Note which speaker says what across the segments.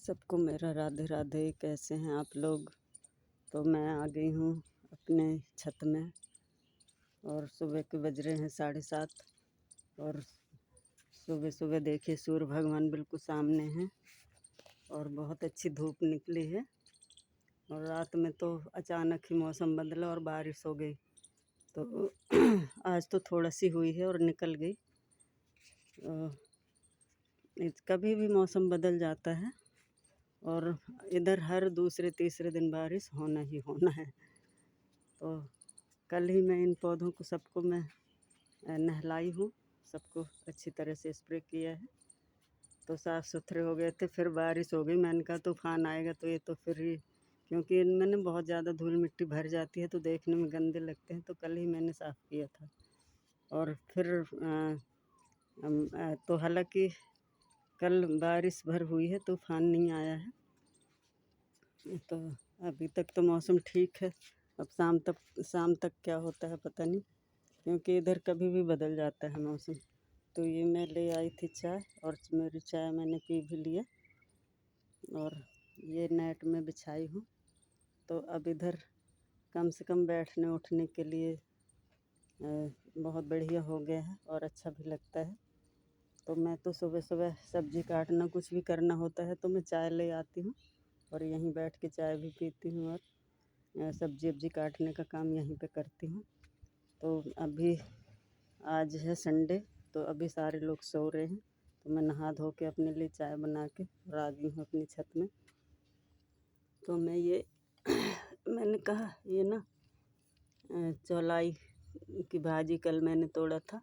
Speaker 1: सबको मेरा राधे राधे। कैसे हैं आप लोग। तो मैं आ गई हूँ अपने छत में और सुबह के बज रहे हैं 7:30 और सुबह सुबह देखिए सूर्य भगवान बिल्कुल सामने हैं और बहुत अच्छी धूप निकली है। और रात में तो अचानक ही मौसम बदला और बारिश हो गई। तो आज तो थोड़ा सी हुई है और निकल गई। कभी भी मौसम बदल जाता है और इधर हर दूसरे तीसरे दिन बारिश होना ही होना है। तो कल ही मैं इन पौधों को सबको मैं नहलाई हूँ, सबको अच्छी तरह से स्प्रे किया है तो साफ़ सुथरे हो गए थे। फिर बारिश हो गई, मैंने कहा तूफान आएगा तो ये तो फिर ही, क्योंकि इनमें ना बहुत ज़्यादा धूल मिट्टी भर जाती है तो देखने में गंदे लगते हैं। तो कल ही मैंने साफ़ किया था और फिर तो हालांकि कल बारिश भर हुई है, तूफान नहीं आया है। तो अभी तक तो मौसम ठीक है। अब शाम तक क्या होता है पता नहीं, क्योंकि इधर कभी भी बदल जाता है मौसम। तो ये मैं ले आई थी चाय और मेरी चाय मैंने पी भी लिया और ये नेट में बिछाई हूँ। तो अब इधर कम से कम बैठने उठने के लिए बहुत बढ़िया हो गया है और अच्छा भी लगता है। तो मैं तो सुबह सुबह सब्ज़ी काटना कुछ भी करना होता है तो मैं चाय ले आती हूँ और यहीं बैठ के चाय भी पीती हूँ और सब्ज़ी वब्ज़ी काटने का काम यहीं पे करती हूँ। तो अभी आज है संडे, तो अभी सारे लोग सो रहे हैं तो मैं नहा धो के अपने लिए चाय बना के और आ गई हूँ अपनी छत में। तो मैं ये मैंने कहा ये ना चौलाई की भाजी कल मैंने तोड़ा था,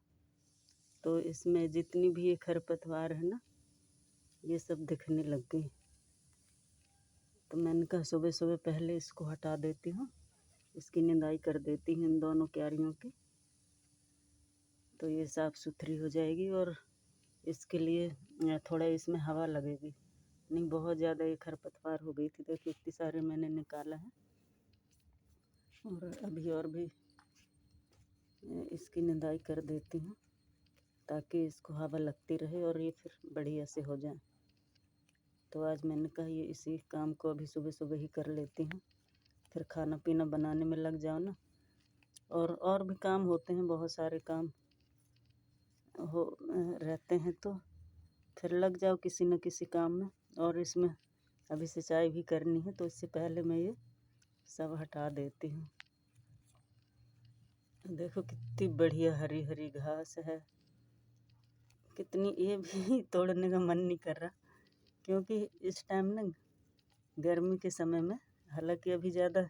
Speaker 1: तो इसमें जितनी भी ये खरपतवार है ना ये सब दिखने लग गई। तो मैंने कहा सुबह सुबह पहले इसको हटा देती हूँ, इसकी निंदाई कर देती हूँ इन दोनों क्यारियों की, तो ये साफ़ सुथरी हो जाएगी। और इसके लिए थोड़ा इसमें हवा लगेगी, नहीं बहुत ज़्यादा ये खरपतवार हो गई थी। देखिए इतनी सारे मैंने निकाला है और भी इसकी निंदाई कर देती हूँ ताकि इसको हवा लगती रहे और ये फिर बढ़िया से हो जाए। तो आज मैंने कहा ये इसी काम को अभी सुबह सुबह ही कर लेती हूँ, फिर खाना पीना बनाने में लग जाओ ना। और भी काम होते हैं, बहुत सारे काम रहते हैं तो फिर लग जाओ किसी न किसी काम में। और इसमें अभी सिंचाई भी करनी है तो इससे पहले मैं ये सब हटा देती हूँ। देखो कितनी बढ़िया हरी हरी घास है, कितनी, ये भी तोड़ने का मन नहीं कर रहा क्योंकि इस टाइम ना गर्मी के समय में, हालांकि अभी ज़्यादा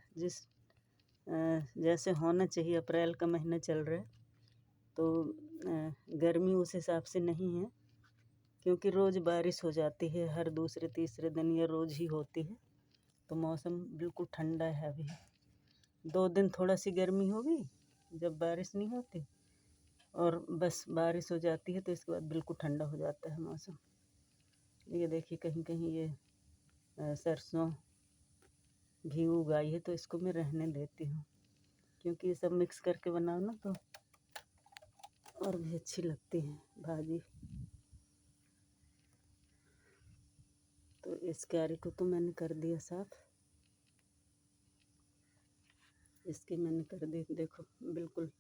Speaker 1: जैसे होना चाहिए, अप्रैल का महीना चल रहा है तो गर्मी उस हिसाब से नहीं है, क्योंकि रोज़ बारिश हो जाती है, हर दूसरे तीसरे दिन या रोज़ ही होती है। तो मौसम बिल्कुल ठंडा है। अभी 2 दिन थोड़ा सी गर्मी होगी जब बारिश नहीं होती और बस बारिश हो जाती है तो इसके बाद बिल्कुल ठंडा हो जाता है मौसम। ये देखिए कहीं कहीं ये सरसों भी उगाई है तो इसको मैं रहने देती हूँ, क्योंकि ये सब मिक्स करके बनाओ ना तो और भी अच्छी लगती है भाजी। तो इस क्यारी को तो मैंने कर दिया साफ, इसकी मैंने कर दी, देखो बिल्कुल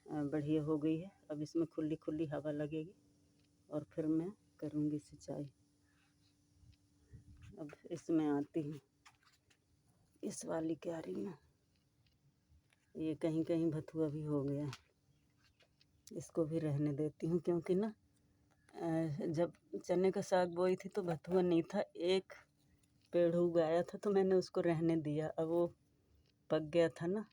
Speaker 1: बढ़िया हो गई है। अब इसमें खुली खुली हवा लगेगी और फिर मैं करूँगी सिंचाई। अब इसमें आती हूँ, इस वाली क्यारी में ये कहीं कहीं भथुआ भी हो गया है, इसको भी रहने देती हूँ क्योंकि ना जब चने का साग बोई थी तो भथुआ नहीं था, एक पेड़ उगाया था तो मैंने उसको रहने दिया। अब वो पक गया था ना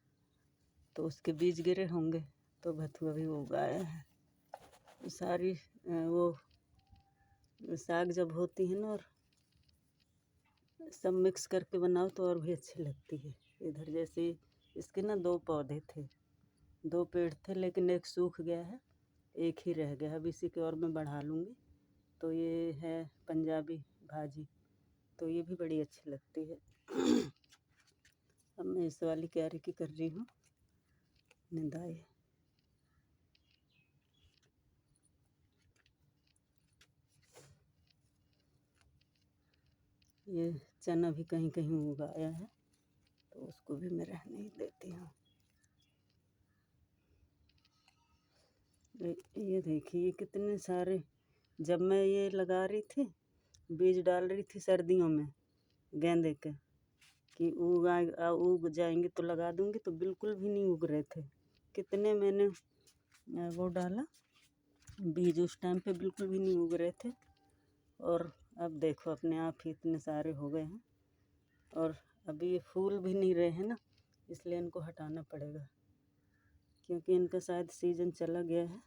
Speaker 1: तो उसके बीज गिरे होंगे तो भथुआ भी उगाया है। सारी वो साग जब होती है ना और सब मिक्स करके बनाओ तो और भी अच्छी लगती है। इधर जैसे इसके ना 2 पौधे थे, 2 पेड़ थे, लेकिन एक सूख गया है, एक ही रह गया। अब इसी के और मैं बढ़ा लूँगी। तो ये है पंजाबी भाजी, तो ये भी बड़ी अच्छी लगती है। अब मैं इस वाली क्यारी की कर रही हूँ निंदाई। ये चना भी कहीं कहीं उगाया है, तो उसको भी मैं रहने ही देती हूँ। ये देखिए कितने सारे, जब मैं ये लगा रही थी, बीज डाल रही थी सर्दियों में गेंदे के, कि उग जाएंगे तो लगा दूंगी, तो बिल्कुल भी नहीं उग रहे थे। कितने मैंने वो डाला बीज, उस टाइम पे बिल्कुल भी नहीं उग रहे थे। और अब देखो अपने आप ही इतने सारे हो गए हैं। और अभी ये फूल भी नहीं रहे हैं ना, इसलिए इनको हटाना पड़ेगा, क्योंकि इनका शायद सीजन चला गया है।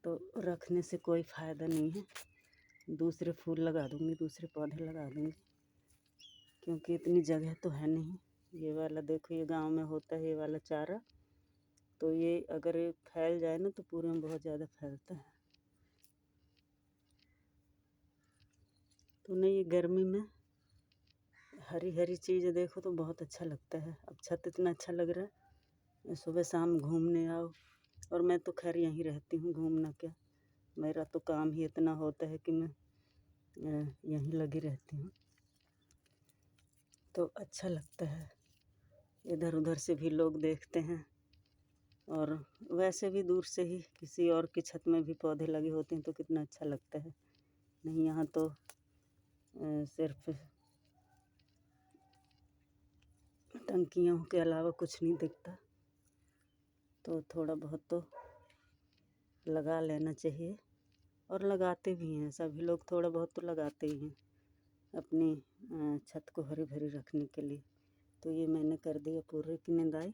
Speaker 1: तो रखने से कोई फ़ायदा नहीं है, दूसरे फूल लगा दूँगी, दूसरे पौधे लगा दूँगी, क्योंकि इतनी जगह तो है नहीं। ये वाला देखो, ये गांव में होता है ये वाला चारा, तो ये अगर फैल जाए ना तो पूरे में बहुत ज़्यादा फैलता है। तो नहीं, ये गर्मी में हरी हरी चीज़ देखो तो बहुत अच्छा लगता है। अब छत इतना अच्छा लग रहा है, सुबह शाम घूमने आओ। और मैं तो खैर यहीं रहती हूँ, घूमना क्या, मेरा तो काम ही इतना होता है कि मैं यहीं लगी रहती हूँ, तो अच्छा लगता है। इधर उधर से भी लोग देखते हैं, और वैसे भी दूर से ही किसी और की छत में भी पौधे लगे होते हैं तो कितना अच्छा लगता है। नहीं, यहाँ तो सिर्फ टंकियों के अलावा कुछ नहीं दिखता, तो थोड़ा बहुत तो लगा लेना चाहिए। और लगाते भी हैं सभी लोग, थोड़ा बहुत तो लगाते ही हैं अपनी छत को हरी भरी रखने के लिए। तो ये मैंने कर दिया पूरे की निंदाई,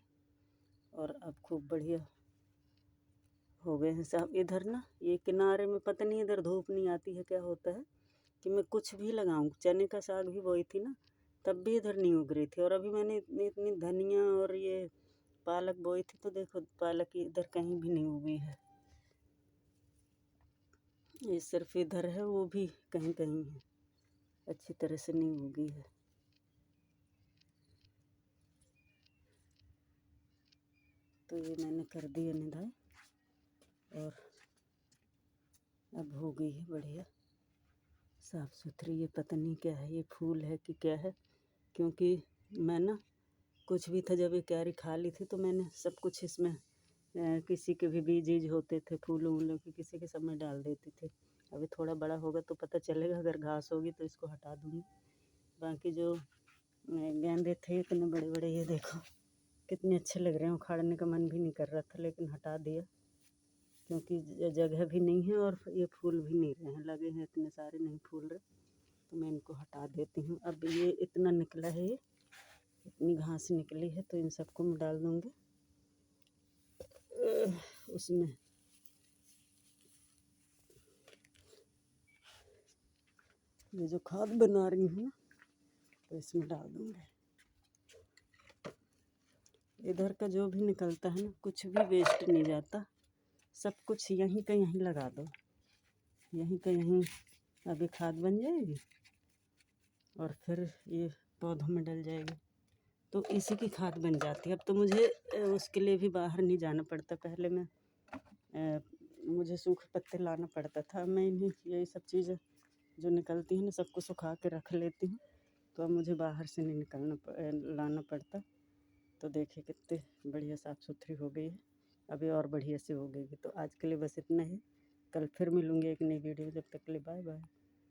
Speaker 1: और अब खूब बढ़िया हो गए हैं सब। इधर ना ये किनारे में पता नहीं इधर धूप नहीं आती है क्या होता है, कि मैं कुछ भी लगाऊं, चने का साग भी बोई थी ना, तब भी इधर नहीं उग रही थी। और अभी मैंने इतनी इतनी धनिया और ये पालक बोई थी, तो देखो पालक इधर कहीं भी नहीं उगी है। ये सिर्फ इधर है, वो भी कहीं कहीं है, अच्छी तरह से नहीं उगी है। तो ये मैंने कर दिया निदाई, और अब हो गई है बढ़िया साफ़ सुथरी। ये पता नहीं क्या है, ये फूल है कि क्या है, क्योंकि मैं ना कुछ भी था, जब ये क्यारी खाली थी तो मैंने सब कुछ इसमें किसी के भी बीज होते थे फूलों वूलों के, किसी के सब में डाल देती थी। अभी थोड़ा बड़ा होगा तो पता चलेगा, अगर घास होगी तो इसको हटा दूँगी। बाकी जो गेंदे थे इतने बड़े बड़े, ये देखो कितने अच्छे लग रहे हैं, उखाड़ने का मन भी नहीं कर रहा था, लेकिन हटा दिया, क्योंकि जगह भी नहीं है और ये फूल भी नहीं रहे हैं, लगे हैं इतने सारे नहीं फूल रहे, तो मैं इनको हटा देती हूँ। अब ये इतना निकला है, ये इतनी घास निकली है, तो इन सबको मैं डाल दूँगी उसमें। ये जो खाद बना रही हूँ ना, तो इसमें डाल दूँगी। इधर का जो भी निकलता है ना, कुछ भी वेस्ट नहीं जाता, सब कुछ यहीं का यहीं लगा दो, यहीं का यहीं अभी खाद बन जाएगी, और फिर ये पौधों में डल जाएगी, तो इसी की खाद बन जाती है। अब तो मुझे उसके लिए भी बाहर नहीं जाना पड़ता। पहले मैं मुझे सूखे पत्ते लाना पड़ता था, मैं इन्हीं यही सब चीज़ें जो निकलती हैं ना, सबको सुखा के रख लेती हूँ, तो अब मुझे बाहर से नहीं लाना पड़ता। तो देखिए कितने बढ़िया साफ़ सुथरी हो गई है, अभी और बढ़िया से हो गई। तो आज के लिए बस इतना ही, कल फिर मिलूँगी एक नई वीडियो, जब तक के लिए बाय बाय।